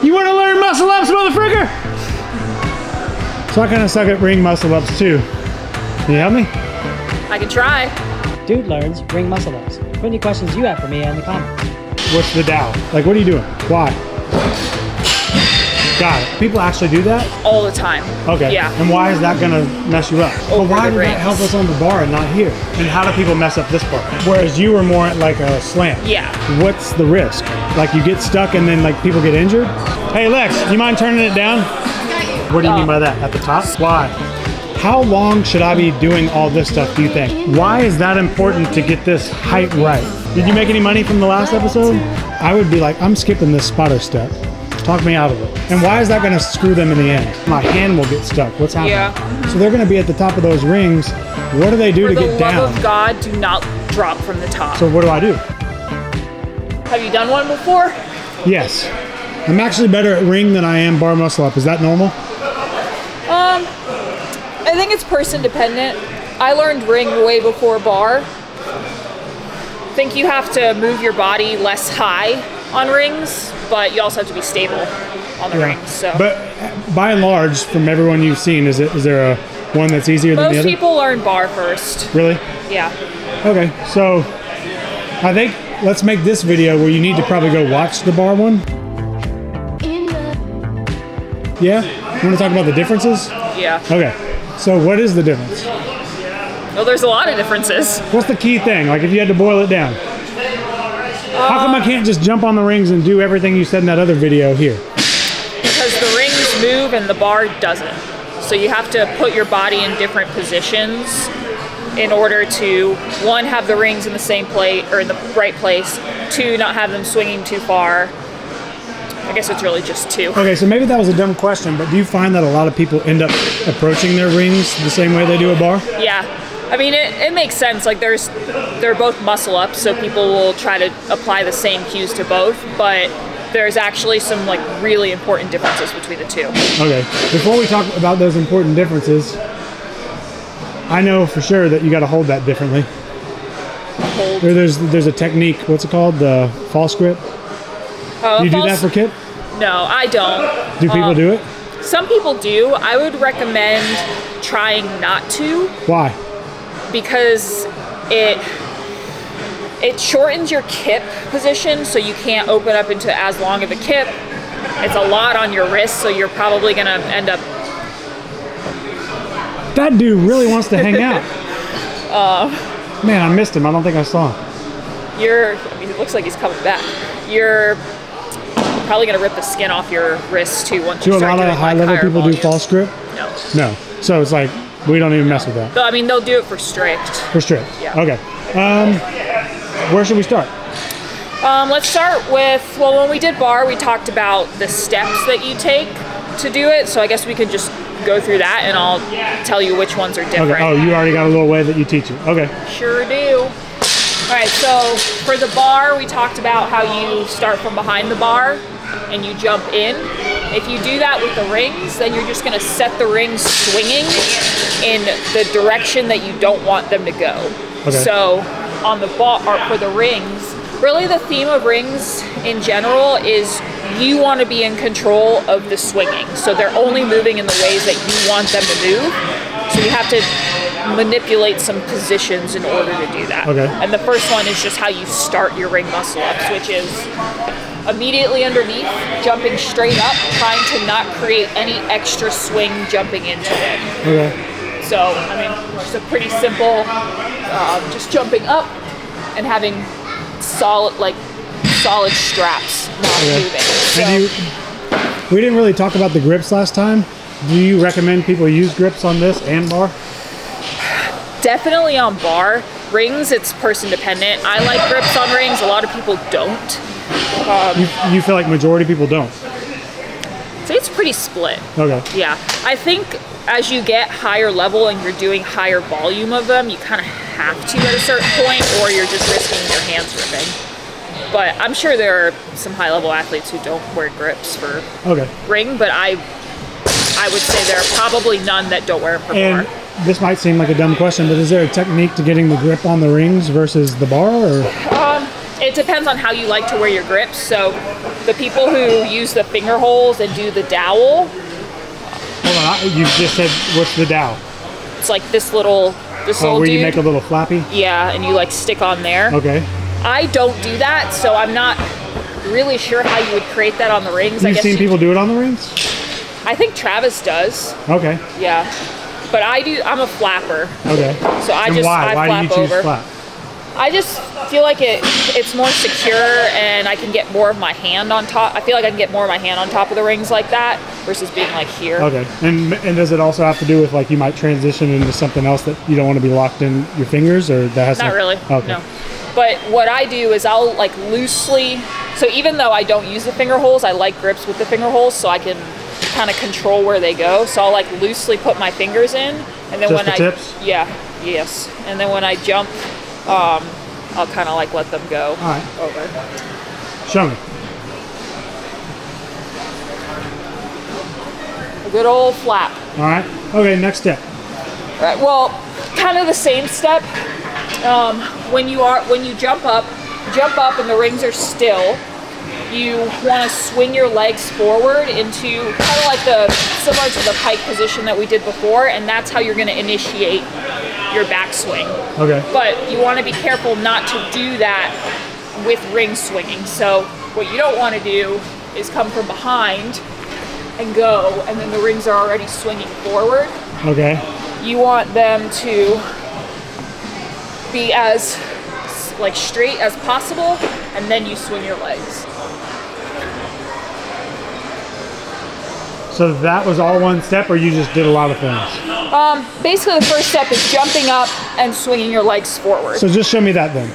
You want to learn muscle ups, motherfucker? So I kind of suck at ring muscle ups too. Can you help me? I can try. Dude learns ring muscle ups. Put any questions you have for me in the comments. What's the Dow? Like, what are you doing? Why? Got it. People actually do that? All the time. Okay. Yeah. And why is that gonna mess you up? But why did that help us on the bar and not here? And how do people mess up this part? Whereas you were more at like a slant. Yeah. What's the risk? Like you get stuck and then like people get injured? Hey Lex, you mind turning it down? What do you mean by that? At the top? Why? How long should I be doing all this stuff, do you think? Why is that important to get this height right? Did you make any money from the last episode? I would be like, I'm skipping this spotter step. Talk me out of it. And why is that gonna screw them in the end? My hand will get stuck. What's happening? Yeah. So they're gonna be at the top of those rings. What do they do to get down? For the love of God, do not drop from the top. So what do I do? Have you done one before? Yes. I'm actually better at ring than I am bar muscle up. Is that normal? I think it's person dependent. I learned ring way before bar. I think you have to move your body less high on rings, but you also have to be stable on the rings. So. But by and large, from everyone you've seen, is there a one that's easier than the other? Most people learn bar first. Really? Yeah. Okay, so I think let's make this video where you need to probably go watch the bar one. Yeah? You want to talk about the differences? Yeah. Okay. So what is the difference? Well, there's a lot of differences. What's the key thing? Like if you had to boil it down? How come I can't just jump on the rings and do everything you said in that other video here? Because the rings move and the bar doesn't. So you have to put your body in different positions in order to, one, have the rings in the same place or in the right place, two, not have them swinging too far. I guess it's really just two. Okay, so maybe that was a dumb question, but do you find that a lot of people end up approaching their rings the same way they do a bar? Yeah. I mean, it makes sense. Like they're both muscle ups, so people will try to apply the same cues to both, but there's actually some like really important differences between the two. Okay, before we talk about those important differences, I know for sure that you got to hold that differently. Hold. There's a technique, what's it called? The false grip? Do you do that for kip? No, I don't. Do people do it? Some people do. I would recommend trying not to. Why? Because it shortens your kip position, so you can't open up into as long of a kip. It's a lot on your wrist, so you're probably gonna end up. That dude really wants to hang out. Man, I missed him. I don't think I saw him. I mean, it looks like he's coming back. You're probably gonna rip the skin off your wrist too once you start doing like higher volume. Do a lot of high-level people do false grip? No. No. So it's like we don't even mess with that. I mean, they'll do it for strict. For strict. Yeah. Okay. Where should we start? Let's start with, well, when we did bar, we talked about the steps that you take to do it. So I guess we could just go through that and I'll tell you which ones are different. Okay. Oh, you already got a little way that you teach it. Okay. Sure do. All right, so for the bar, we talked about how you start from behind the bar and you jump in. If you do that with the rings, then you're just gonna set the rings swinging in the direction that you don't want them to go. Okay. So on the bar, or for the rings, really the theme of rings in general is you want to be in control of the swinging. So they're only moving in the ways that you want them to move. So you have to manipulate some positions in order to do that. Okay. And the first one is just how you start your ring muscle ups, which is immediately underneath, jumping straight up, trying to not create any extra swing jumping into it. Okay. So, I mean, just a pretty simple, just jumping up and having solid straps, not moving. So, we didn't really talk about the grips last time. Do you recommend people use grips on this and bar? Definitely on bar. Rings, it's person dependent. I like grips on rings. A lot of people don't. You feel like majority of people don't? So it's pretty split. Okay. Yeah. I think as you get higher level and you're doing higher volume of them, you kind of have to at a certain point, or you're just risking your hands ripping. But I'm sure there are some high level athletes who don't wear grips for ring, but I would say there are probably none that don't wear them for bar. This might seem like a dumb question, but is there a technique to getting the grip on the rings versus the bar? Or? It depends on how you like to wear your grips. So The people who use the finger holes and do the dowel. Hold on, you just said, what's the dowel? It's like this little where dude. You make a little flappy? Yeah, and you like stick on there. Okay. I don't do that, so I'm not really sure how you would create that on the rings. You've seen people do it on the rings? I think Travis does. Okay. Yeah. But I'm a flapper. Okay. So I Why do you choose over. flap? I just feel like it's more secure, and I can get more of my hand on top. I feel like I can get more of my hand on top of the rings like that versus being like here. Okay. And does it also have to do with like you might transition into something else that you don't want to be locked in your fingers, or that has not really? Okay. No. But what I do is I'll like loosely. So even though I don't use the finger holes, I like grips with the finger holes, so I can kind of control where they go. So I'll like loosely put my fingers in, and then Just the tips? Yeah. Yes. And then when I jump. I'll kind of like let them go. All right. Over. Show me. A good old flap. All right. Okay, next step. All right. Well, kind of the same step. When you jump up and the rings are still, you want to swing your legs forward into kind of like similar to the pike position that we did before, and that's how you're going to initiate your backswing. Okay. But you want to be careful not to do that with ring swinging. So what you don't want to do is come from behind and go, and then the rings are already swinging forward. Okay. You want them to be as like straight as possible, and then you swing your legs. So that was all one step, or you just did a lot of things? Basically the first step is jumping up and swinging your legs forward. So just show me that then.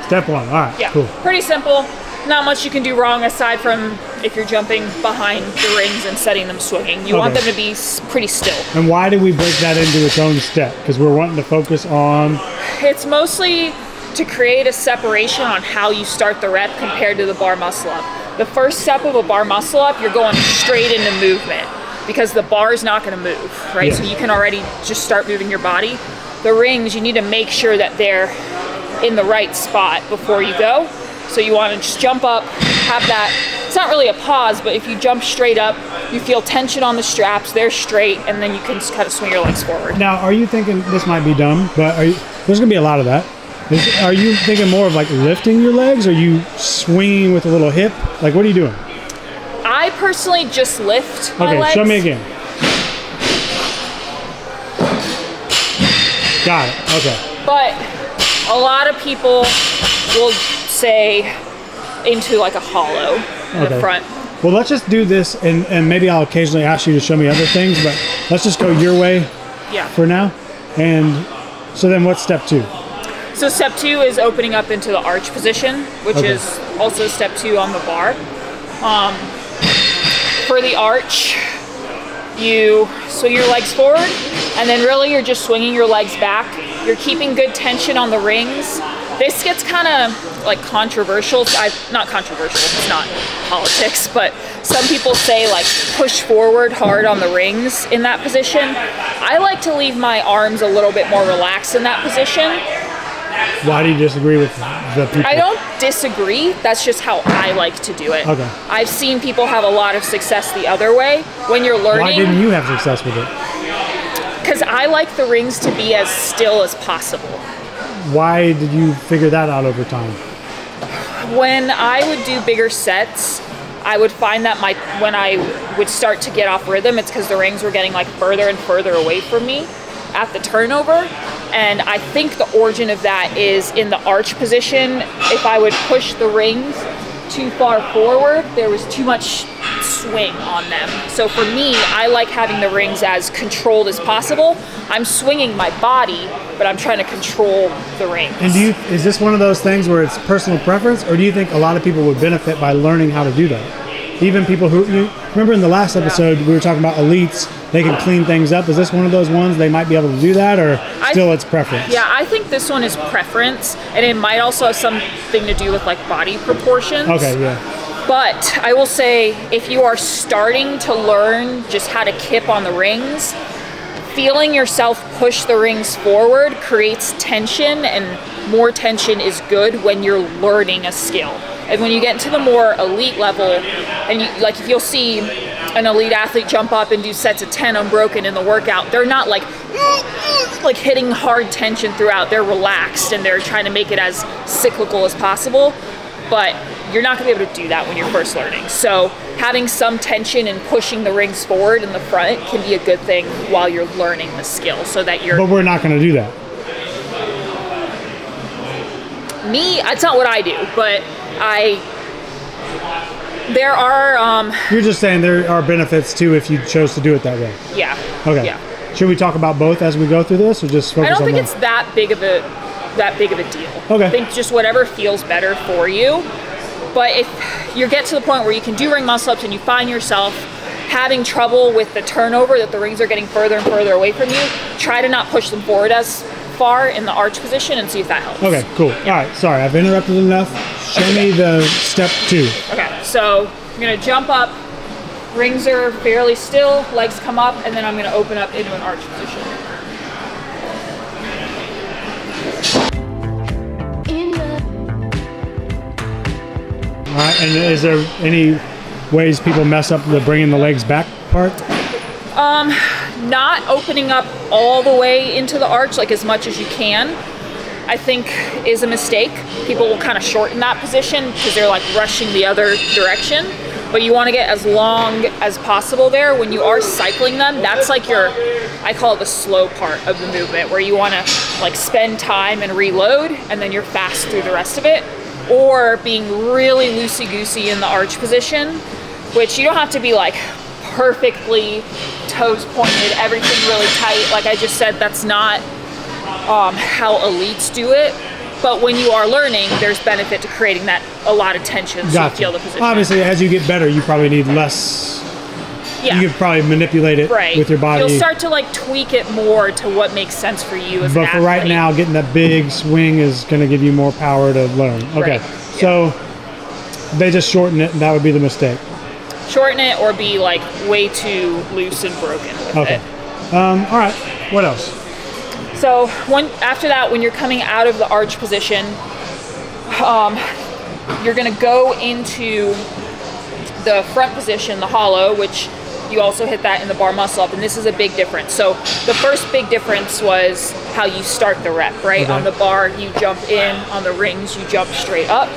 Step one, all right, Yeah, cool. pretty simple. Not much you can do wrong aside from if you're jumping behind the rings and setting them swinging. You want them to be pretty still. And why do we break that into its own step? Because we're wanting to focus on... It's mostly to create a separation on how you start the rep compared to the bar muscle up. The first step of a bar muscle up, you're going straight into movement because the bar is not going to move, right? Yes. So you can already just start moving your body. The rings, you need to make sure that they're in the right spot before you go. So you want to just jump up, have that, it's not really a pause, but if you jump straight up, you feel tension on the straps, they're straight, and then you can kind of swing your legs forward. Now, are you thinking, this might be dumb, but there's going to be a lot of that. Are you thinking more of like lifting your legs? Or are you swinging with a little hip? Like, what are you doing? I personally just lift my legs. Okay, show me again. Got it, okay. But a lot of people will say into like a hollow in the front. Well, let's just do this, and maybe I'll occasionally ask you to show me other things, but let's just go your way for now. And so then what's step two? So step two is opening up into the arch position, which is also step two on the bar. For the arch, you swing your legs forward, and then really you're just swinging your legs back. You're keeping good tension on the rings. This gets kind of like controversial. Not controversial, it's not politics, but some people say like push forward hard on the rings in that position. I like to leave my arms a little bit more relaxed in that position. Why do you disagree with the people? I don't disagree. That's just how I like to do it. Okay. I've seen people have a lot of success the other way when you're learning. Why didn't you have success with it? Because I like the rings to be as still as possible. Why did you figure that out over time? When I would do bigger sets, I would find that when I would start to get off rhythm, it's because the rings were getting like further and further away from me at the turnover. And I think the origin of that is in the arch position. If I would push the rings too far forward, there was too much swing on them. So for me, I like having the rings as controlled as possible. I'm swinging my body, but I'm trying to control the rings. And is this one of those things where it's personal preference, or do you think a lot of people would benefit by learning how to do that? Even people who, remember in the last episode, we were talking about elites, they can clean things up. Is this one of those ones they might be able to do that, or still it's preference? Yeah, I think this one is preference, and it might also have something to do with like body proportions. Okay, yeah. But I will say, if you are starting to learn just how to kip on the rings, feeling yourself push the rings forward creates tension, and more tension is good when you're learning a skill. And when you get into the more elite level, and like if you'll see an elite athlete jump up and do sets of 10 unbroken in the workout, they're not like hitting hard tension throughout. They're relaxed and they're trying to make it as cyclical as possible. But you're not gonna be able to do that when you're first learning. So having some tension and pushing the rings forward in the front can be a good thing while you're learning the skill, so that you're... But we're not gonna do that. Me, that's not what I do, but there are... You're just saying there are benefits too if you chose to do it that way. Yeah. Okay. Yeah. Should we talk about both as we go through this, or just focus on I don't think one? it's that big of a deal. Okay. I think just whatever feels better for you. But if you get to the point where you can do ring muscle ups and you find yourself having trouble with the turnover, that the rings are getting further and further away from you, try to not push them forward as far in the arch position and see if that helps. Okay, cool. Yeah. All right, sorry, I've interrupted enough. Show me the step 2. Okay, so I'm gonna jump up, rings are fairly still, legs come up, and then I'm gonna open up into an arch position. All right, and is there any ways people mess up the bringing the legs back part? Not opening up all the way into the arch, like as much as you can, I think is a mistake. People will kind of shorten that position because they're like rushing the other direction. But you want to get as long as possible there. When you are cycling them, that's like I call it the slow part of the movement, where you want to like spend time and reload, and then you're fast through the rest of it. Or being really loosey-goosey in the arch position, which you don't have to be like perfectly toes pointed, everything really tight. Like I just said, that's not how elites do it. But when you are learning, there's benefit to creating that a lot of tension, so you feel the position. Obviously, as you get better, you probably need less. Yeah. You could probably manipulate it with your body. You'll start to like tweak it more to what makes sense for you as an athlete. But for right now, getting that big swing is going to give you more power to learn. Okay, Right. so they just shorten it, and that would be the mistake. Shorten it or be like way too loose and broken with it. All right, what else? So after that, when you're coming out of the arch position, you're gonna go into the front position, the hollow, which you also hit that in the bar muscle up, and this is a big difference. So the first big difference was how you start the rep, right? Okay. On the bar, you jump in, on the rings, you jump straight up.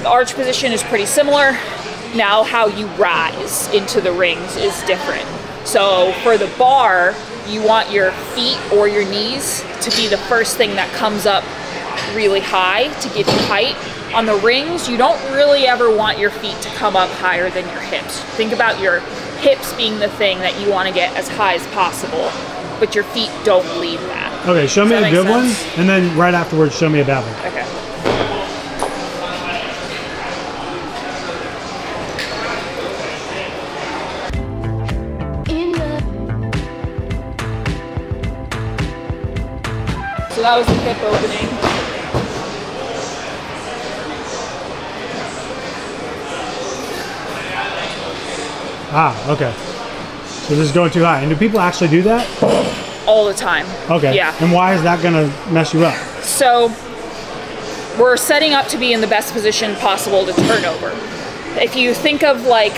The arch position is pretty similar. Now how you rise into the rings is different. So for the bar, you want your feet or your knees to be the first thing that comes up really high to give you height. On the rings, you don't really ever want your feet to come up higher than your hips. Think about your hips being the thing that you want to get as high as possible, but your feet don't lead that. Okay, show me a good one, and then right afterwards, show me a bad one. Okay. So that was the hip opening. Ah, okay. So this is going too high. And do people actually do that? All the time. Okay. Yeah. And why is that going to mess you up? So we're setting up to be in the best position possible to turn over. If you think of like,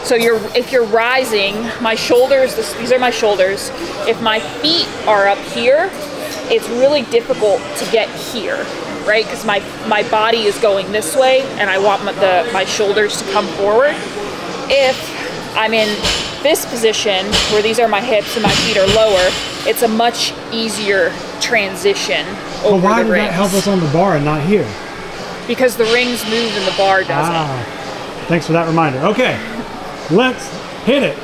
so if you're rising, my shoulders, these are my shoulders. If my feet are up here, it's really difficult to get here, right? Because my body is going this way, and I want my shoulders to come forward. If I'm in this position, where these are my hips and my feet are lower, it's a much easier transition over the rings. But why did that help us on the bar and not here? Because the rings move and the bar doesn't. Ah, thanks for that reminder. Okay, let's hit it.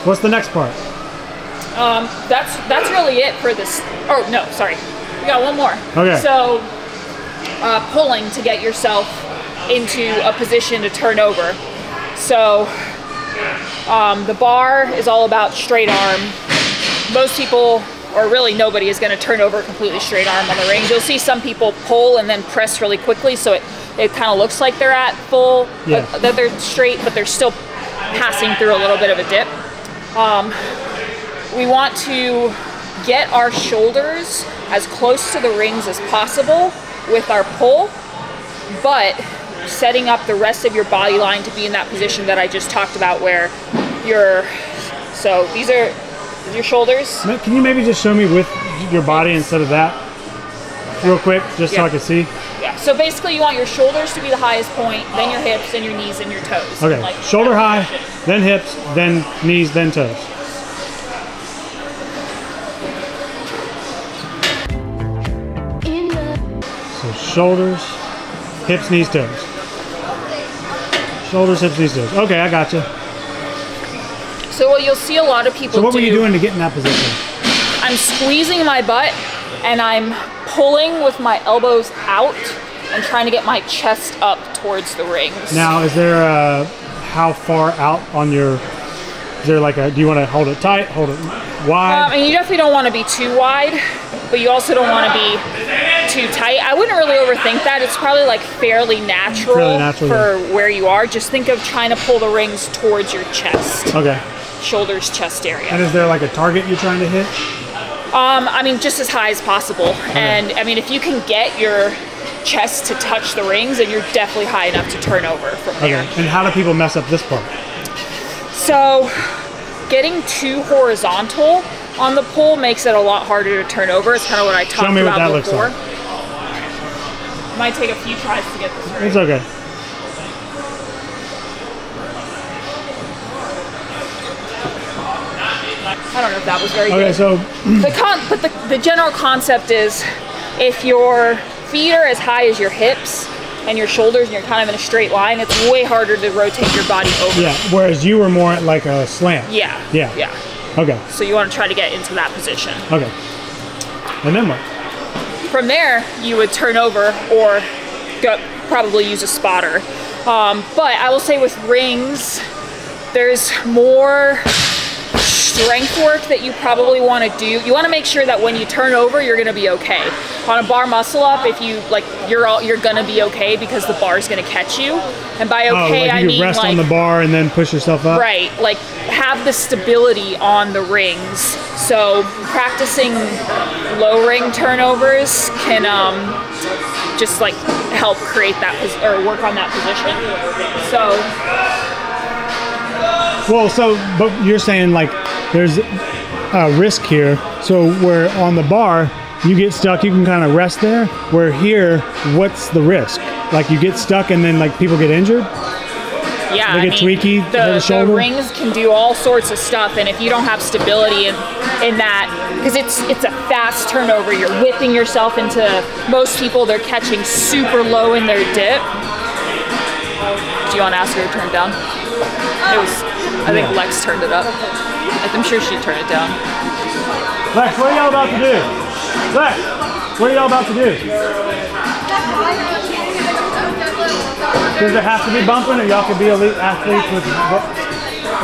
What's the next part? That's really it for this. Oh no, sorry, we got one more. Okay. So pulling to get yourself into a position to turn over. So the bar is all about straight arm. Most people, or really nobody, is going to turn over a completely straight arm on the rings. You'll see some people pull and then press really quickly, so it kind of looks like they're at full, yeah, that they're straight, but they're still passing through a little bit of a dip. We want to get our shoulders as close to the rings as possible with our pull, but setting up the rest of your body line to be in that position that I just talked about, where so these are your shoulders. Can you maybe just show me with your body instead of that real quick, just so I can see? Yeah, so basically you want your shoulders to be the highest point, then your hips, then your knees, and your toes. Okay, like shoulder high, then hips, then knees, then toes. So shoulders, hips, knees, toes. Shoulders, hips, knees, toes. Okay, I got you. So what you'll see a lot of people do. So what were you doing to get in that position? I'm squeezing my butt and I'm pulling with my elbows out and trying to get my chest up towards the rings. Now, is there a, how far out on your, is there like a, do you want to hold it tight, hold it wide? And you definitely don't want to be too wide, but you also don't want to be too tight. I wouldn't really overthink that. It's probably like fairly natural for where you are. Just think of trying to pull the rings towards your chest. Okay. Shoulders, chest area. And is there like a target you're trying to hit? I mean, just as high as possible. Okay. And I mean, if you can get your chest to touch the rings, then you're definitely high enough to turn over from there. Okay. And how do people mess up this part? So, getting too horizontal on the pull makes it a lot harder to turn over. It's kind of what I talked about before. Show me what that looks like. It might take a few tries to get this right. It's okay. I don't know if that was very good. Okay, so the general concept is, if your feet are as high as your hips and your shoulders and you're kind of in a straight line, it's way harder to rotate your body over. Yeah, whereas you were more like a slant. Yeah. Yeah. Yeah. Okay. So you want to try to get into that position. Okay. And then what? From there, you would turn over or probably use a spotter. But I will say with rings, there's more strength work that you probably want to do. You want to make sure that when you turn over, you're going to be okay. On a bar muscle up, if you like, you're going to be okay because the bar is going to catch you. And by okay, like I mean rest on the bar and then push yourself up. Right, like have the stability on the rings. So practicing low ring turnovers can just like help create that or work on that position. But you're saying like there's a risk here. So where on the bar you get stuck, you can kind of rest there. Where here, what's the risk? Like you get stuck and then like people get injured? Yeah, they get tweaky, the rings can do all sorts of stuff, and if you don't have stability in that, because it's a fast turnover, you're whipping yourself into, most people, they're catching super low in their dip. Do you want to ask her to turn it down? I think Lex turned it up. I'm sure she'd turn it down. Lex, what are y'all about to do? Lex, what are y'all about to do? Does it have to be bumping, or y'all can be elite athletes with?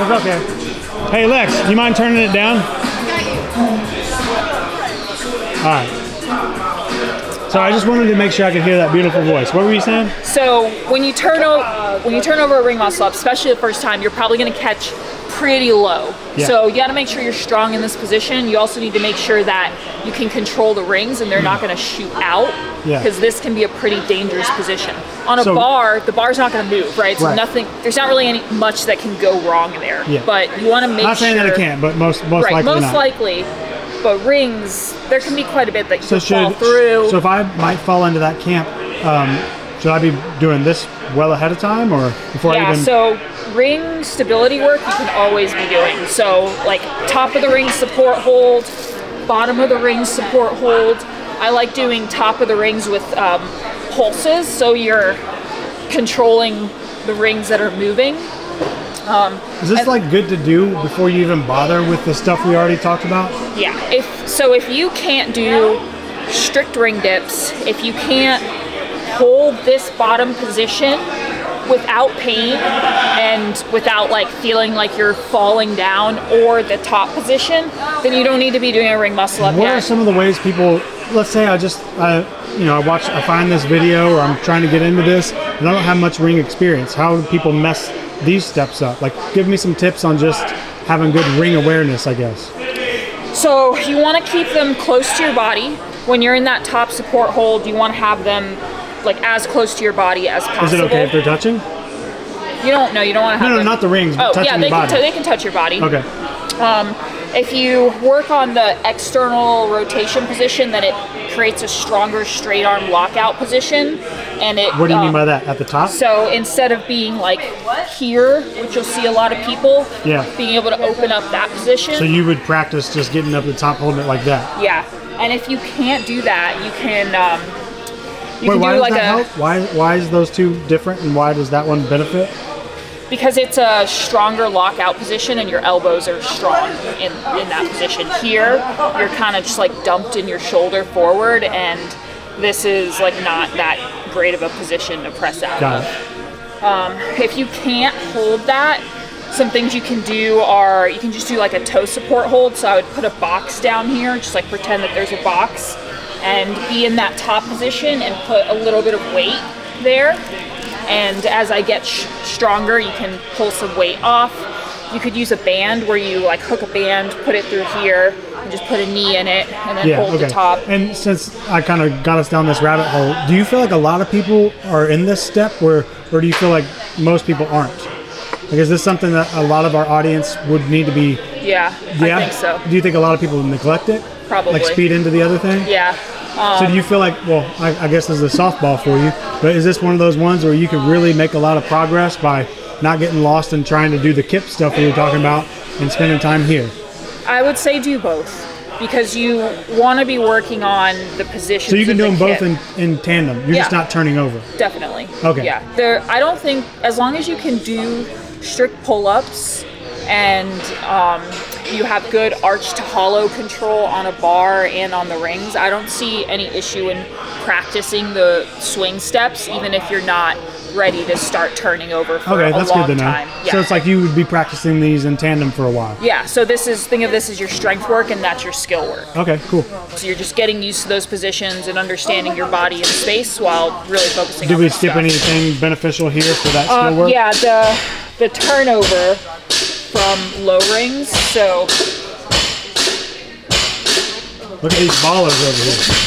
It's okay. Hey Lex, you mind turning it down? All right. So I just wanted to make sure I could hear that beautiful voice. What were you saying? So when you turn over a ring muscle up, especially the first time, you're probably going to catch pretty low. Yeah. So you got to make sure you're strong in this position. You also need to make sure that you can control the rings and they're not going to shoot out, because this can be a pretty dangerous position. On a bar, the bar's not going to move, right? So there's not really much that can go wrong there. Yeah. But you want to make sure. Not saying that it can't, but most likely. But rings, there can be quite a bit that can fall through. So if I might fall into that camp, should I be doing this well ahead of time, or before I even? So ring stability work you can always be doing. So like top of the ring support hold, bottom of the ring support hold. I like doing top of the rings with pulses, so you're controlling the rings that are moving. Is this like good to do before you even bother with the stuff we already talked about? Yeah. If you can't do strict ring dips, if you can't hold this bottom position without pain and without like feeling like you're falling down, or the top position, then you don't need to be doing a ring muscle up. What are some of the ways people? Let's say I find this video, or I'm trying to get into this, and I don't have much ring experience. How do people mess these steps up? Like, give me some tips on just having good ring awareness, I guess? So you want to keep them close to your body. When you're in that top support hold, you want to have them like as close to your body as possible. Is it okay if they're touching? You don't want to have No, them. not the rings, but touching your body. They can touch your body. Okay. If you work on the external rotation position, then it creates a stronger straight arm lockout position. And it. What do you mean by that? At the top? So instead of being like here, which you'll see a lot of people, being able to open up that position. So you would practice just getting up the top, holding it like that? Yeah. And if you can't do that, you can. Wait, why does that help? Why is those two different, and why does that one benefit? Because it's a stronger lockout position and your elbows are strong in that position. Here, you're kind of just like dumped in your shoulder forward, and this is like not that great of a position to press out of. If you can't hold that, some things you can do are, you can just do like a toe support hold. So I would put a box down here, just like pretend that there's a box, and be in that top position and put a little bit of weight there. And as I get stronger, you can pull some weight off. You could use a band where you like hook a band, put it through here, and just put a knee in it, and then hold the top. And since I kind of got us down this rabbit hole, do you feel like a lot of people are in this step, or do you feel like most people aren't? Like, is this something that a lot of our audience would need to be? Yeah, I think so. Do you think a lot of people neglect it? Probably. Like speed into the other thing? Yeah. So do you feel like, well, I guess this is a softball for you, but is this one of those ones where you can really make a lot of progress by not getting lost and trying to do the kip stuff we were talking about and spending time here? I would say do both, because you want to be working on the positions. So you can do them both kip. in tandem. You're just not turning over. Definitely. Okay. Yeah. I don't think, as long as you can do strict pull-ups and you have good arch to hollow control on a bar and on the rings, I don't see any issue in practicing the swing steps, even if you're not ready to start turning over for a long time. Yeah. So it's like you would be practicing these in tandem for a while. Yeah, so think of this as your strength work, and that's your skill work. Okay, cool. So you're just getting used to those positions and understanding your body and space while really focusing on Did we skip anything beneficial here for that skill work? Yeah, the turnover from low rings, so look at these ballers over here.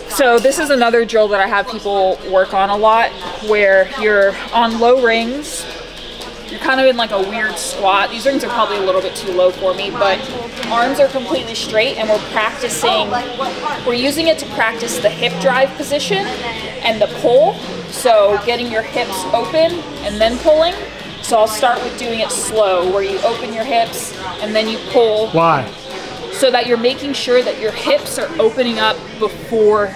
So this is another drill that I have people work on a lot, where you're on low rings, you're kind of in like a weird squat. These rings are probably a little bit too low for me, but arms are completely straight, and we're using it to practice the hip drive position and the pull. So getting your hips open and then pulling. So I'll start with doing it slow, where you open your hips and then you pull. Why? So that you're making sure that your hips are opening up before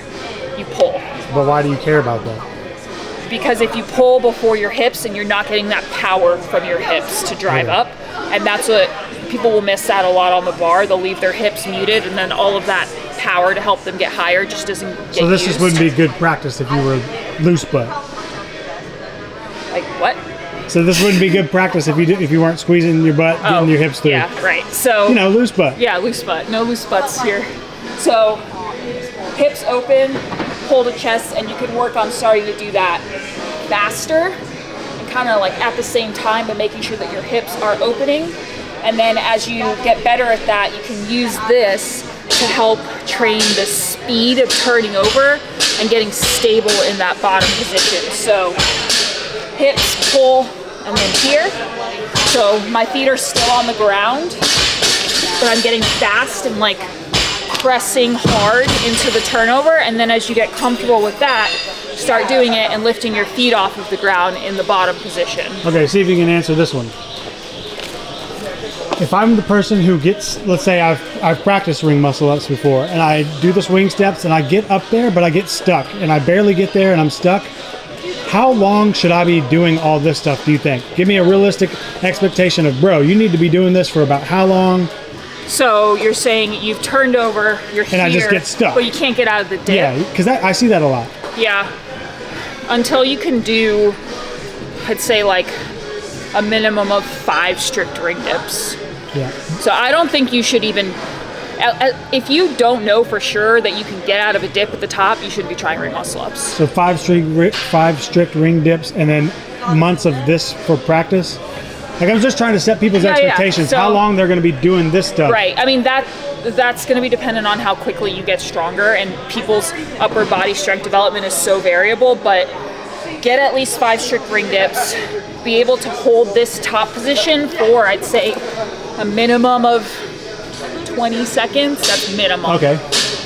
you pull. But why do you care about that? Because if you pull before your hips, and you're not getting that power from your hips to drive up, and that's what people will miss that a lot on the bar. They'll leave their hips muted, and then all of that power to help them get higher just doesn't get So this used. just wouldn't be good practice if you were loose butt. Like what? So this wouldn't be good practice if you weren't squeezing your butt, getting your hips through. Yeah, right. So loose butt. Yeah, loose butt. No loose butts here. So hips open, pull to chest, and you can work on starting to do that faster and kind of like at the same time, but making sure that your hips are opening. And then as you get better at that, you can use this to help train the speed of turning over and getting stable in that bottom position. So hips, pull, and then here. So my feet are still on the ground, but I'm getting fast and like pressing hard into the turnover. And then as you get comfortable with that, start doing it and lifting your feet off of the ground in the bottom position. Okay, see if you can answer this one. If I'm the person who gets, let's say I've practiced ring muscle ups before, and I do the swing steps and I get up there, but I get stuck and I barely get there and I'm stuck, how long should I be doing all this stuff, do you think? Give me a realistic expectation of, bro, you need to be doing this for about how long? So you're saying you've turned over, you're here, and I just get stuck. But you can't get out of the dip. Yeah, because I see that a lot. Yeah. Until you can do, I'd say like a minimum of 5 strict ring dips. Yeah. So I don't think you should even, if you don't know for sure that you can get out of a dip at the top, you shouldn't be trying ring muscle ups. So 5 strict ring dips, and then months of this for practice? Like, I'm just trying to set people's expectations. So, how long they're going to be doing this stuff. Right. I mean, that's going to be dependent on how quickly you get stronger, and people's upper body strength development is so variable, but get at least 5 strict ring dips. Be able to hold this top position for, I'd say, a minimum of 20 seconds. That's minimum. Okay.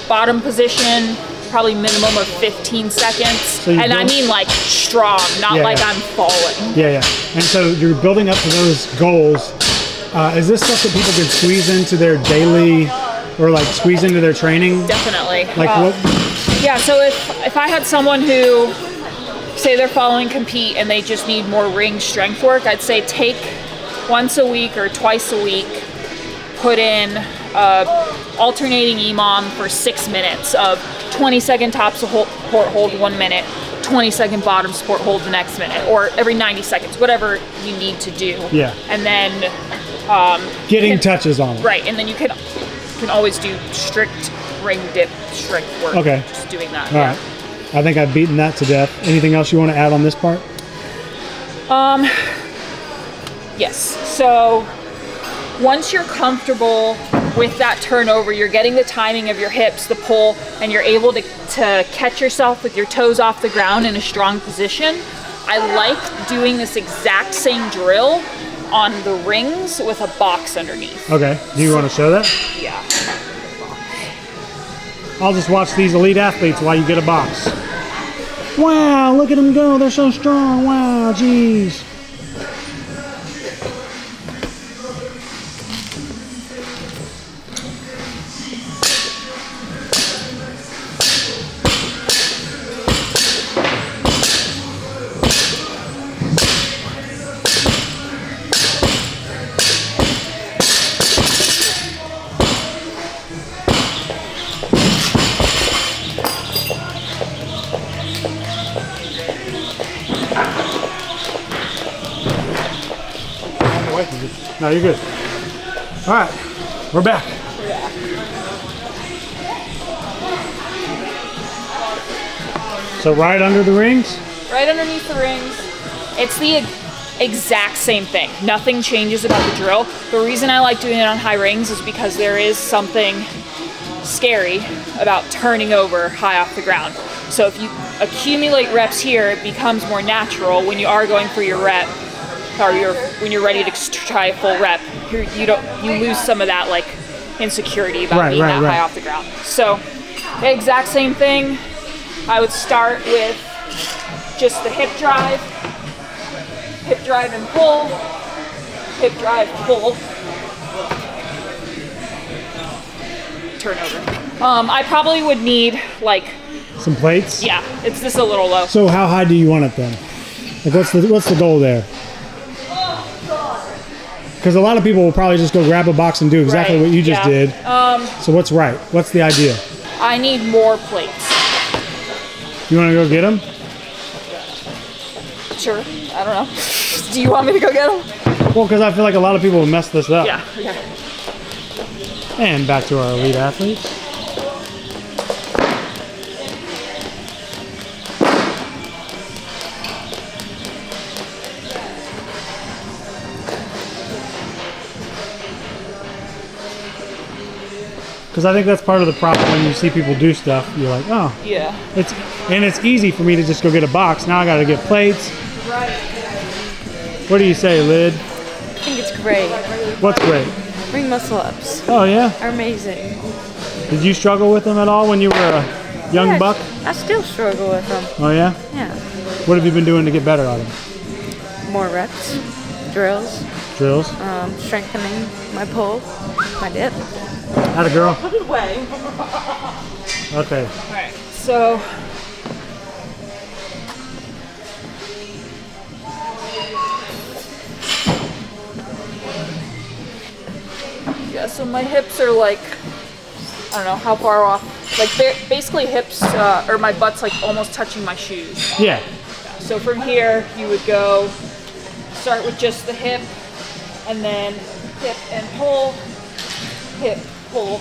Bottom position, probably minimum of 15 seconds. So and I mean like strong, not like I'm falling. Yeah, yeah. And so you're building up to those goals. Is this stuff that people can squeeze into their daily, or like squeeze into their training? Definitely. Like what? Yeah, so if I had someone who, say they're following compete and they just need more ring strength work, I'd say take once a week or twice a week, put in alternating EMOM for 6 minutes of 20-second top support hold 1 minute, 20-second bottom support hold the next minute, or every 90 seconds, whatever you need to do. Yeah. And then getting touches on it. Right, and then you can always do strict ring dip strength work. Okay. Just doing that. All right. I think I've beaten that to death. Anything else you want to add on this part? Yes. So once you're comfortable with that turnover, you're getting the timing of your hips, the pull, and you're able to catch yourself with your toes off the ground in a strong position. I like doing this exact same drill on the rings with a box underneath. Okay. Do you want to show that? Yeah. I'll just watch these elite athletes while you get a box. Wow, look at them go. They're so strong. Wow, geez. No, you're good. All right, we're back. So right under the rings? Right underneath the rings. It's the exact same thing. Nothing changes about the drill. The reason I like doing it on high rings is because there is something scary about turning over high off the ground. So if you accumulate reps here, it becomes more natural when you are going for your rep, or when you're ready to try a full rep. You lose some of that like insecurity about being that high off the ground. So the exact same thing. I would start with just the hip drive and pull, hip drive, pull, turn over. I probably would need like some plates. Yeah, it's just a little low. So how high do you want it then? Like what's the goal there? Because a lot of people will probably just go grab a box and do exactly what you just did. So what's right? What's the idea? I need more plates. You want to go get them? Sure. I don't know. Do you want me to go get them? Well, because I feel like a lot of people will mess this up. Yeah. Okay. And back to our elite athletes. Because I think that's part of the problem when you see people do stuff. You're like, oh. Yeah. It's easy for me to just go get a box. Now I got to get plates. Right. What do you say, Lid? I think it's great. What's great? Ring muscle ups Oh, yeah? are amazing. Did you struggle with them at all when you were a young buck? I still struggle with them. Oh, yeah? Yeah. What have you been doing to get better at them? More reps, drills, Drills? strengthening my pull, my dip. How'd a girl? Put it away. Okay. All right. So. Yeah, so my hips are like, I don't know how far off. Like basically hips, or my butt's like almost touching my shoes. Yeah. So from here, you would go, start with just the hip, and then hip and pull, hip, pull.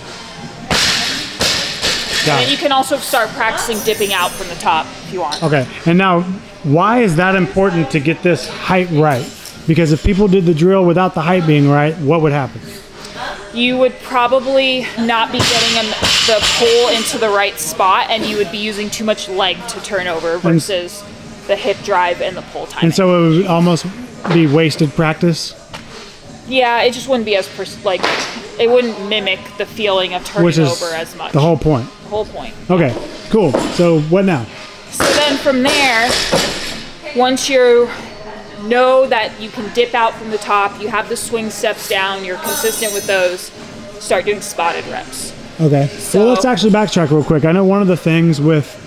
And then you can also start practicing dipping out from the top if you want. Okay. And now, why is that important to get this height right? Because if people did the drill without the height being right, what would happen? You would probably not be getting the pull into the right spot, and you would be using too much leg to turn over versus the hip drive and the pull timing. And so it would almost be wasted practice? Yeah, it just wouldn't be as, it wouldn't mimic the feeling of turning over as much. The whole point. The whole point. Okay, cool. So what now? So then from there, once you know that you can dip out from the top, you have the swing steps down, you're consistent with those, start doing spotted reps. Okay, so let's actually backtrack real quick. I know one of the things with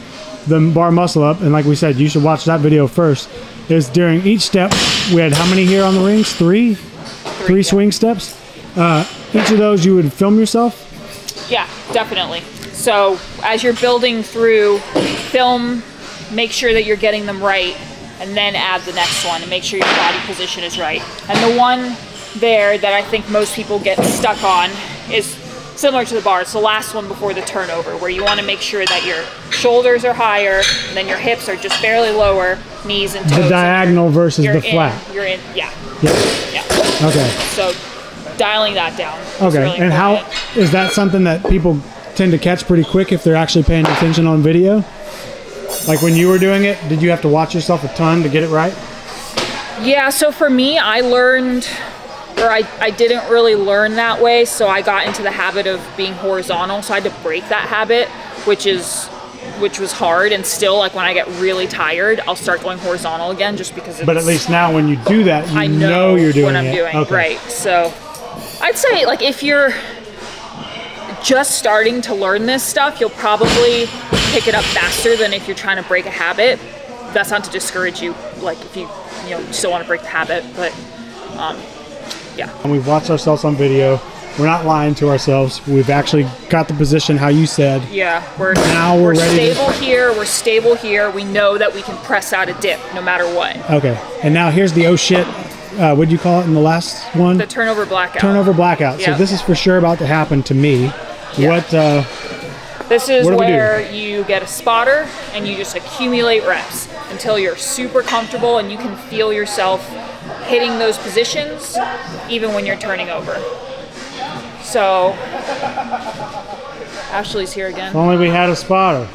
the bar muscle up, and like we said, you should watch that video first, is during each step, we had how many here on the rings? Three swing steps. Each of those you would film yourself? Yeah, definitely. So as you're building through, film, make sure that you're getting them right, and then add the next one and make sure your body position is right. And the one there that I think most people get stuck on is similar to the bar. It's the last one before the turnover, where you want to make sure that your shoulders are higher and then your hips are just barely lower, knees and toes. The diagonal versus the flat. You're in, yeah. Okay. So dialing that down. Okay, really and important. how is that something that people tend to catch pretty quick if they're actually paying attention on video? Like when you were doing it, did you have to watch yourself a ton to get it right? Yeah, so for me, I learned, or I didn't really learn that way, so I got into the habit of being horizontal, so I had to break that habit, which was hard, and still, like when I get really tired, I'll start going horizontal again just because it's... But at least now when you do that, you know you're doing what I'm doing, okay. Right. So I'd say like if you're just starting to learn this stuff, you'll probably pick it up faster than if you're trying to break a habit. That's not to discourage you, like if you still want to break the habit, but yeah. And we've watched ourselves on video. We're not lying to ourselves. We've actually got the position how you said. Yeah, we're ready stable here. We're stable here. We know that we can press out a dip no matter what. Okay, and now here's the oh shit. What'd you call it in the last one? The turnover blackout. Turnover blackout. Yep. So this is for sure about to happen to me. Yeah. This is where you get a spotter and you just accumulate reps until you're super comfortable and you can feel yourself hitting those positions even when you're turning over. So, Ashley's here again. If only we had a spotter.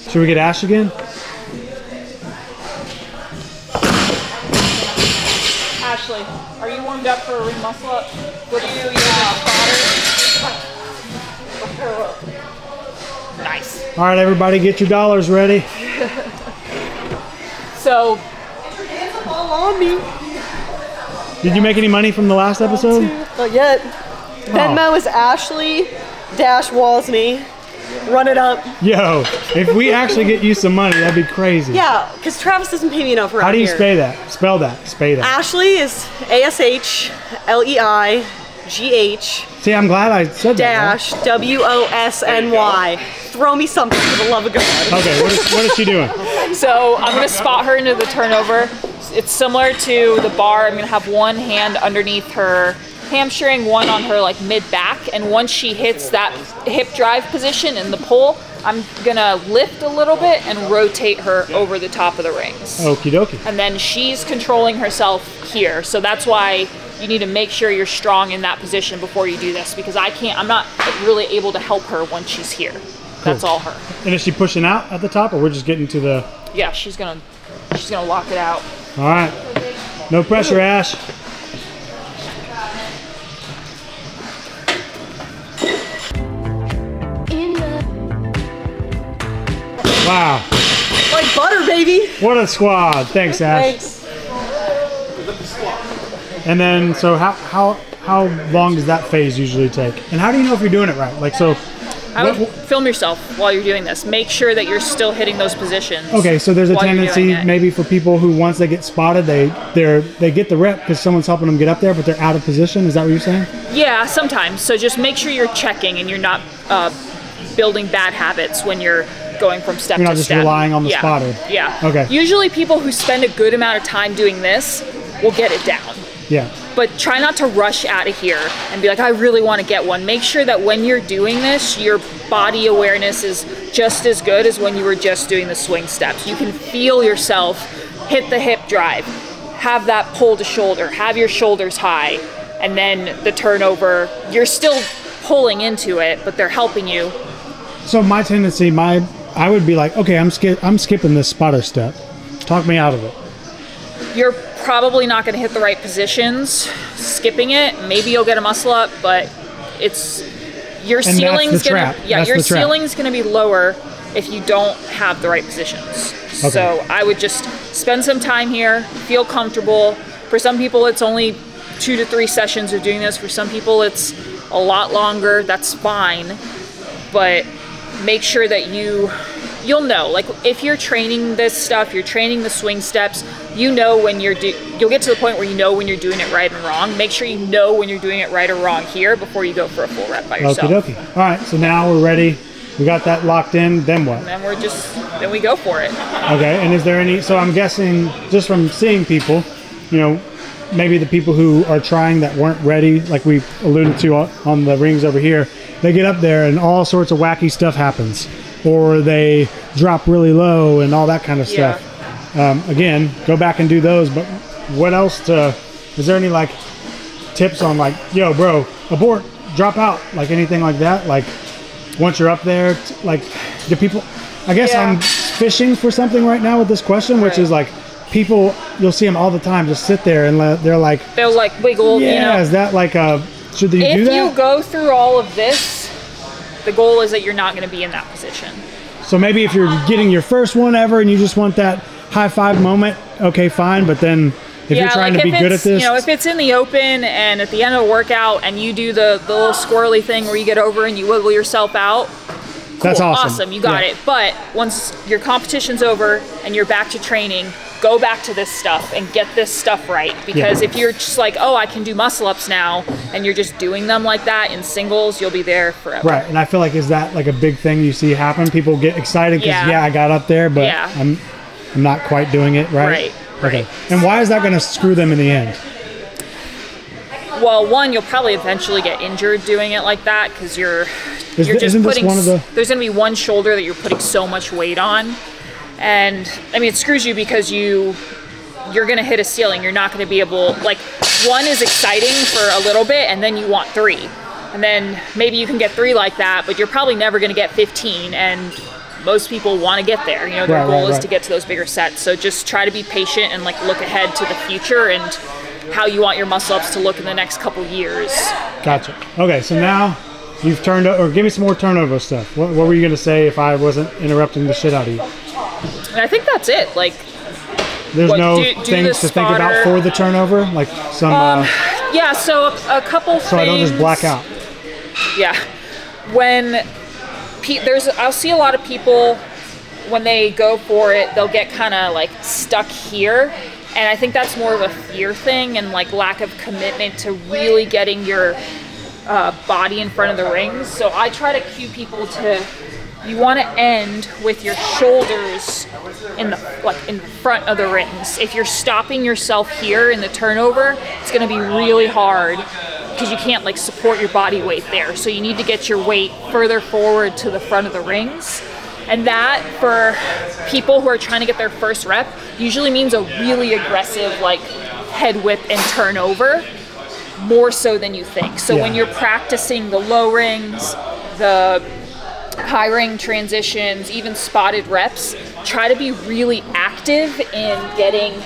Should we get Ash again? Ashley, are you warmed up for a ring muscle up with a spotter? Nice. All right, everybody, get your dollars ready. So, all on me. Did you make any money from the last episode? Not yet. Venmo is Ashley Wozny. Run it up. Yo, if we actually get you some money, that'd be crazy. Yeah, because Travis doesn't pay me enough around How do you here. spell that? Spell that. Ashley is ASHLEIGH. See, I'm glad I said that. Dash WOSNY. Throw me something for the love of God. Okay, what is she doing? So I'm gonna spot her into the turnover. It's similar to the bar. I'm gonna have one hand underneath her hamstring, one on her like mid back, and once she hits that hip drive position in the pull, I'm gonna lift a little bit and rotate her over the top of the rings. Okie dokie. And then she's controlling herself here. So that's why you need to make sure you're strong in that position before you do this, because I'm not really able to help her once she's here. That's all her. And is she pushing out at the top, or we're just getting to the... Yeah, she's gonna lock it out. All right. No pressure, Ash. Wow. Like butter, baby. What a squad. Thanks, Ash. Thanks. And then, so how long does that phase usually take? And how do you know if you're doing it right? Like, so... I would film yourself while you're doing this. Make sure that you're still hitting those positions. Okay, so there's a tendency maybe for people who once they get spotted, they get the rep because someone's helping them get up there, but they're out of position. Is that what you're saying? Yeah, sometimes. So just make sure you're checking and you're not building bad habits when you're going from step to step. You're not just relying on the spotter. Yeah. Okay. Usually people who spend a good amount of time doing this will get it down. Yeah. But try not to rush out of here and be like, I really want to get one. Make sure that when you're doing this, your body awareness is just as good as when you were just doing the swing steps. You can feel yourself hit the hip drive, have that pull to shoulder, have your shoulders high, and then the turnover, you're still pulling into it, but they're helping you. So my tendency, I would be like, okay, I'm skipping this spotter step. Talk me out of it. You're probably not going to hit the right positions skipping it. Maybe you'll get a muscle up, but your ceiling's going to be lower if you don't have the right positions. Okay. So I would just spend some time here, feel comfortable. For some people, it's only 2 to 3 sessions of doing this. For some people, it's a lot longer. That's fine, but make sure that you'll know, like if you're training this stuff, you're training the swing steps, you know when you'll get to the point where you know when you're doing it right and wrong. Make sure you know when you're doing it right or wrong here before you go for a full rep by yourself. Okie dokie. All right, so now we're ready. We got that locked in, then what? And then we go for it. Okay, and is there any, so I'm guessing just from seeing people, you know, maybe the people who are trying that weren't ready, like we alluded to on the rings over here, they get up there and all sorts of wacky stuff happens. Or they drop really low and all that kind of stuff. Again, go back and do those, but what else is there any like tips on like, yo bro, abort, drop out, like anything like that? Like once you're up there, like do people, I guess I'm fishing for something right now with this question, which is like people, you'll see them all the time just sit there and they'll like wiggle. Yeah, you know? Is that like should they do that? If you go through all of this, the goal is that you're not going to be in that position. So maybe if you're getting your first one ever and you just want that high five moment, okay, fine. But then if you're trying to be good at this, you know, if it's in the open and at the end of the workout and you do the little squirrely thing where you get over and you wiggle yourself out, cool, that's awesome. You got it. But once your competition's over and you're back to training, go back to this stuff and get this stuff right. Because if you're just like, oh, I can do muscle ups now, and you're just doing them like that in singles, you'll be there forever. Right, and I feel like, is that like a big thing you see happen? People get excited because, I got up there, but I'm not quite doing it right. Okay. And why is that going to screw them in the end? Well, one, you'll probably eventually get injured doing it like that because there's going to be one shoulder that you're putting so much weight on. And I mean, it screws you because you're going to hit a ceiling. You're not going to be able, like, one is exciting for a little bit and then you want 3. And then maybe you can get 3 like that, but you're probably never going to get 15. And most people want to get there. You know, their goal is to get to those bigger sets. So just try to be patient and like look ahead to the future and how you want your muscle ups to look in the next couple years. Gotcha. Okay, so now you've turned, or give me some more turnover stuff. What were you going to say if I wasn't interrupting the shit out of you? And I think that's it. Like, there's no things to think about for the turnover, like some. Yeah, so a couple things. So I don't just black out. Yeah, when I'll see a lot of people when they go for it, they'll get kind of like stuck here, and I think that's more of a fear thing and like lack of commitment to really getting your body in front of the rings. So I try to cue people to. You want to end with your shoulders in the front of the rings. If you're stopping yourself here in the turnover, it's going to be really hard because you can't like support your body weight there. So you need to get your weight further forward to the front of the rings. And that, for people who are trying to get their first rep, usually means a really aggressive like head whip and turnover, more so than you think. So when you're practicing the low rings, the high ring transitions, even spotted reps, try to be really active in getting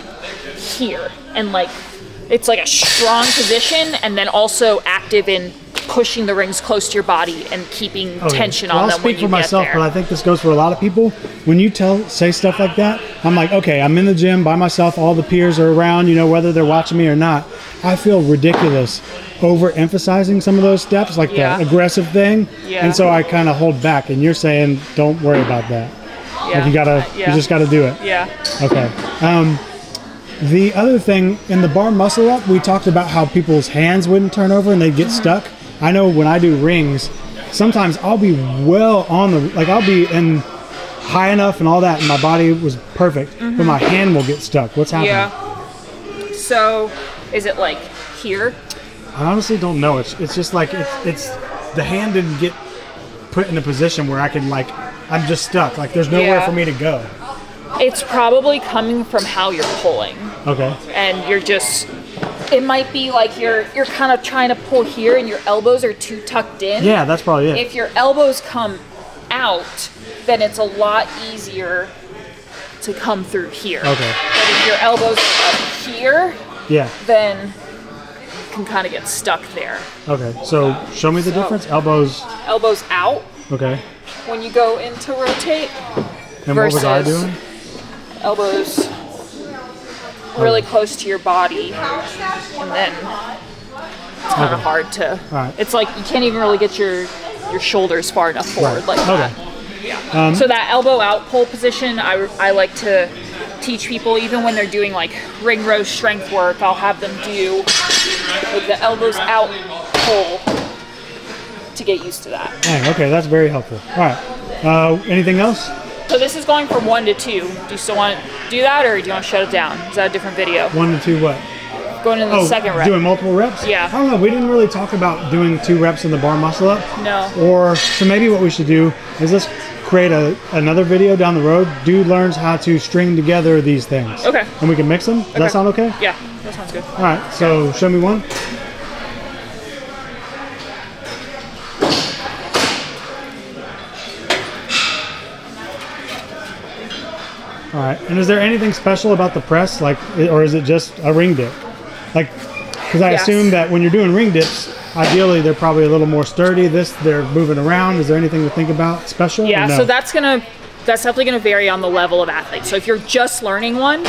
here. And like, it's like a strong position, and then also active in pushing the rings close to your body and keeping tension on them when you get there. I'll speak for myself, but I think this goes for a lot of people. When you say stuff like that, I'm like, okay, I'm in the gym by myself, all the peers are around, you know, whether they're watching me or not. I feel ridiculous overemphasizing some of those steps, like the aggressive thing. And so I kind of hold back, and you're saying don't worry about that. Like you just gotta do it. Okay. The other thing, in the bar muscle up, we talked about how people's hands wouldn't turn over and they'd get stuck. I know when I do rings, sometimes I'll be well on the, like I'll be in high enough and all that, and my body was perfect, but my hand will get stuck. What's happening? So is it like here? I honestly don't know. It's just like, it's the hand didn't get put in a position where I can like I'm just stuck. Like there's nowhere for me to go. It's probably coming from how you're pulling. Okay. And you're just, it might be like you're kind of trying to pull here and your elbows are too tucked in. Yeah, that's probably it. If your elbows come out, then it's a lot easier to come through here. Okay. But if your elbows are up here, yeah, then you can kind of get stuck there. Okay, so show me the difference. Elbows out. Okay. When you go in to rotate. And what was I doing? Elbows really close to your body, and then it's kind of hard to. It's like you can't even really get your shoulders far enough forward like that. Yeah. So that elbow out pull position, I like to teach people even when they're doing like ring row strength work. I'll have them do like the elbows out pull to get used to that. Dang, okay, that's very helpful. All right. Anything else? So this is going from 1 to 2. Do you still want to do that, or do you want to shut it down? Is that a different video? 1 to 2 what? Going into the second rep. Doing multiple reps? Yeah. I don't know. We didn't really talk about doing 2 reps in the bar muscle up. No. Or, so maybe what we should do is let's create another video down the road. Dude learns how to string together these things. Okay. And we can mix them? Does that sound okay? Yeah, that sounds good. All right, so show me one. All right, and is there anything special about the press, like, or is it just a ring dip? Like, because I assume that when you're doing ring dips, ideally they're probably a little more sturdy. They're moving around. Is there anything to think about special? Yeah, so that's definitely gonna vary on the level of athlete. So if you're just learning one,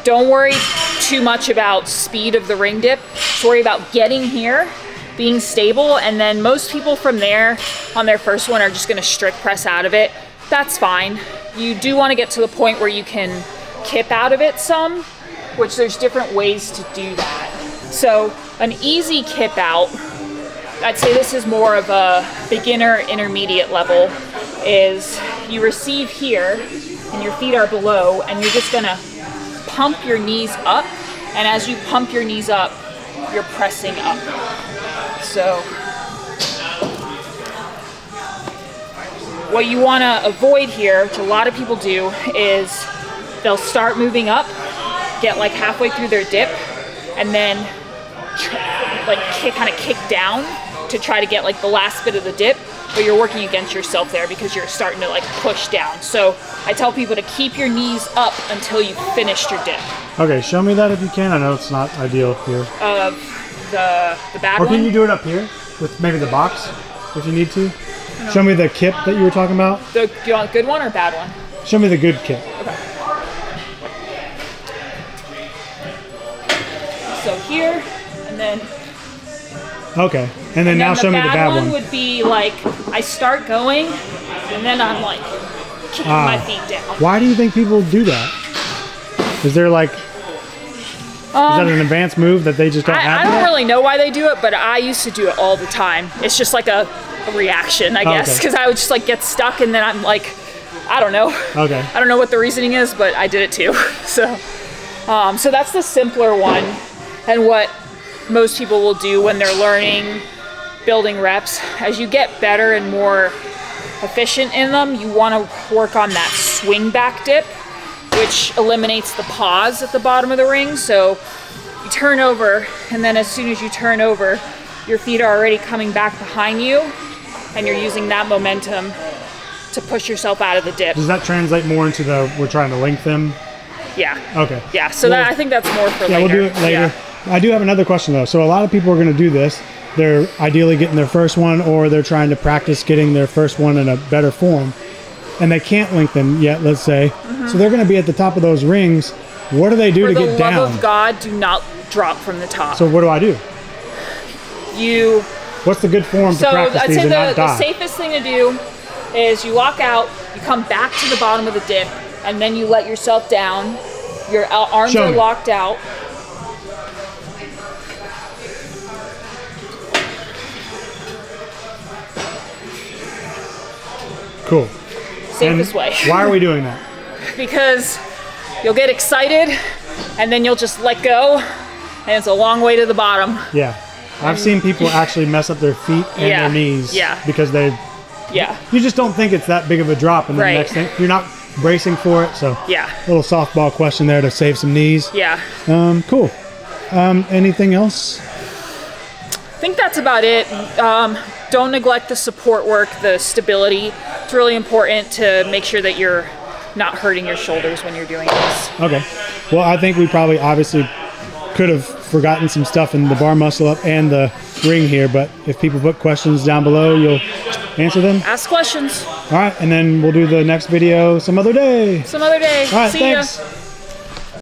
don't worry too much about speed of the ring dip. Just worry about getting here, being stable, and then most people from there on their first one are just gonna strict press out of it. That's fine. You do want to get to the point where you can kip out of it some, which there's different ways to do that. So an easy kip out, I'd say this is more of a beginner intermediate level, is you receive here and your feet are below, and you're just gonna pump your knees up, and as you pump your knees up, you're pressing up. So what you want to avoid here, which a lot of people do, is they'll start moving up, get like halfway through their dip, and then like kind of kick down to try to get like the last bit of the dip, but you're working against yourself there because you're starting to like push down. So I tell people to keep your knees up until you finished your dip. Okay, show me that if you can. I know it's not ideal here. The bad one? Or one? can you do it up here with maybe the box if you need to? Show me the kip that you were talking about. Do you want a good one or a bad one? Show me the good kip. Okay. So here, and then. Okay, and then now show me the bad one. The bad one would be like, I start going, and then I'm like kicking my feet down. Why do you think people do that? Is there like, is that an advanced move that they just don't have? I don't really know why they do it, but I used to do it all the time. It's just like a reaction, I guess, because I would just like get stuck, and then I'm like, I don't know. Okay. I don't know what the reasoning is, but I did it too. So that's the simpler one, and what most people will do when they're learning, building reps. As you get better and more efficient in them, you want to work on that swing back dip, which eliminates the pause at the bottom of the ring. So you turn over, and then as soon as you turn over, your feet are already coming back behind you, and you're using that momentum to push yourself out of the dip. Does that translate more into we're trying to link them? Yeah. Okay. Yeah, so I think that's more for later. Yeah, we'll do it later. Yeah. I do have another question though. So a lot of people are going to do this. They're ideally getting their first one, or they're trying to practice getting their first one in a better form, and they can't link them yet, let's say. So they're going to be at the top of those rings. What do they do to get down? For the love of God, do not drop from the top. So what do I do? What's the good form to practice these and not die? The safest thing to do is you walk out, you come back to the bottom of the dip, and then you let yourself down. Your arms are locked out. Cool. Safest way. Why are we doing that? Because you'll get excited, and then you'll just let go, and it's a long way to the bottom. Yeah. I've seen people actually mess up their feet and their knees because they Yeah. You just don't think it's that big of a drop, and then Right. the next thing, you're not bracing for it. So Yeah. little softball question there to save some knees. Yeah. Cool. Anything else? I think that's about it. Don't neglect the support work, the stability. It's really important to make sure that you're not hurting your shoulders when you're doing this. Okay. Well, I think we probably obviously could have forgotten some stuff in the bar muscle up and the ring here, but if people put questions down below, you'll answer them. Ask questions All right, and then we'll do the next video some other day. some other day. All right, See thanks. ya.